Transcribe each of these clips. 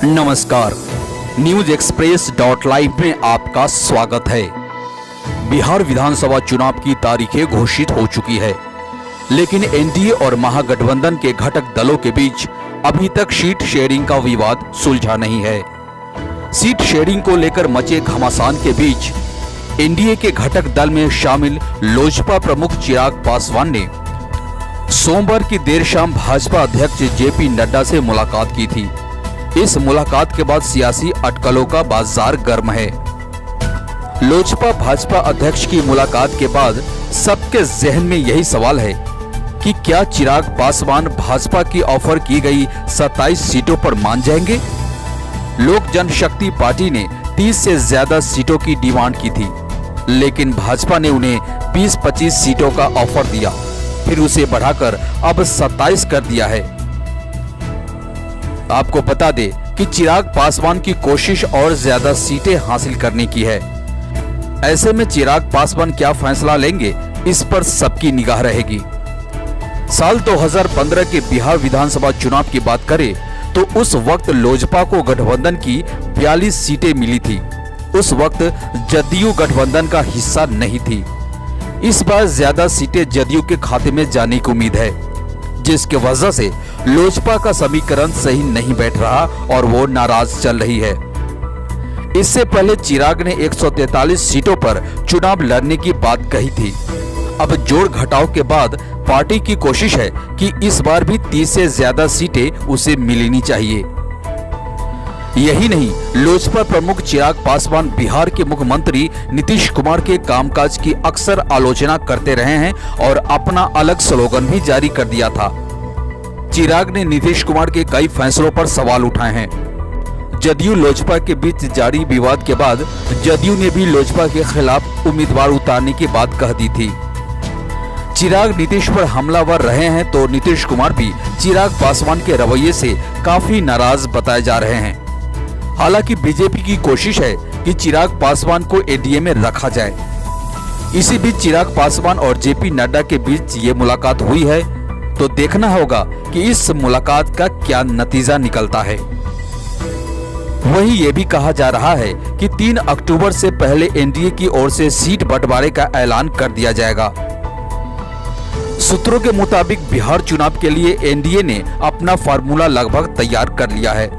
नमस्कार, news express .live में आपका स्वागत है। बिहार विधानसभा चुनाव की तारीखें घोषित हो चुकी है, लेकिन एनडीए और महागठबंधन के घटक दलों के बीच अभी तक सीट शेयरिंग का विवाद सुलझा नहीं है। सीट शेयरिंग को लेकर मचे घमासान के बीच एनडीए के घटक दल में शामिल लोजपा प्रमुख चिराग पासवान ने सोमवार की देर शाम भाजपा अध्यक्ष जेपी नड्डा से मुलाकात की थी। इस मुलाकात के बाद सियासी अटकलों का बाजार गर्म है। लोजपा भाजपा अध्यक्ष की मुलाकात के बाद सबके जहन में यही सवाल है कि क्या चिराग पासवान भाजपा की ऑफर की गई 27 सीटों पर मान जाएंगे। लोक जनशक्ति पार्टी ने 30 से ज्यादा सीटों की डिमांड की थी, लेकिन भाजपा ने उन्हें 20-25 सीटों का ऑफर दिया, फिर उसे बढ़ाकर अब 27 कर दिया है। आपको बता दें कि चिराग पासवान की कोशिश और ज्यादा सीटें हासिल करने की है। ऐसे में चिराग पासवान क्या फैसला लेंगे, इस पर सबकी निगाह रहेगी। साल 2015 के बिहार विधानसभा चुनाव की बात करें तो उस वक्त लोजपा को गठबंधन की 42 सीटें मिली थी। उस वक्त जदयू गठबंधन का हिस्सा नहीं थी। इस बार ज्यादा सीटें जदयू के खाते में जाने की उम्मीद है, जिसके वजह से लोजपा का समीकरण सही नहीं बैठ रहा और वो नाराज चल रही है। इससे पहले चिराग ने 143 सीटों पर चुनाव लड़ने की बात कही थी। अब जोड़ घटाव के बाद पार्टी की कोशिश है कि इस बार भी 30 से ज्यादा सीटें उसे मिलनी चाहिए। यही नहीं, लोजपा प्रमुख चिराग पासवान बिहार के मुख्यमंत्री नीतीश कुमार के कामकाज की अक्सर आलोचना करते रहे हैं और अपना अलग स्लोगन भी जारी कर दिया था। चिराग ने नीतीश कुमार के कई फैसलों पर सवाल उठाए हैं। जदयू लोजपा के बीच जारी विवाद के बाद जदयू ने भी लोजपा के खिलाफ उम्मीदवार उतारने की बात कह दी थी। चिराग नीतीश पर हमलावर रहे हैं तो नीतीश कुमार भी चिराग पासवान के रवैये से काफी नाराज बताए जा रहे हैं। हालांकि बीजेपी की कोशिश है कि चिराग पासवान को एनडीए में रखा जाए। इसी बीच चिराग पासवान और जेपी नड्डा के बीच ये मुलाकात हुई है, तो देखना होगा कि इस मुलाकात का क्या नतीजा निकलता है। वहीं ये भी कहा जा रहा है कि 3 अक्टूबर से पहले एनडीए की ओर से सीट बंटवारे का ऐलान कर दिया जाएगा। सूत्रों के मुताबिक बिहार चुनाव के लिए एनडीए ने अपना फार्मूला लगभग तैयार कर लिया है,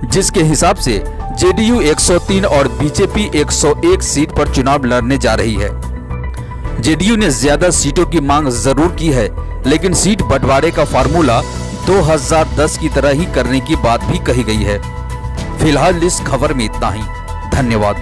जिसके हिसाब से जेडीयू 103 और बीजेपी 101 सीट पर चुनाव लड़ने जा रही है। जेडीयू ने ज्यादा सीटों की मांग जरूर की है, लेकिन सीट बंटवारे का फार्मूला 2010 की तरह ही करने की बात भी कही गई है। फिलहाल इस खबर में इतना ही। धन्यवाद।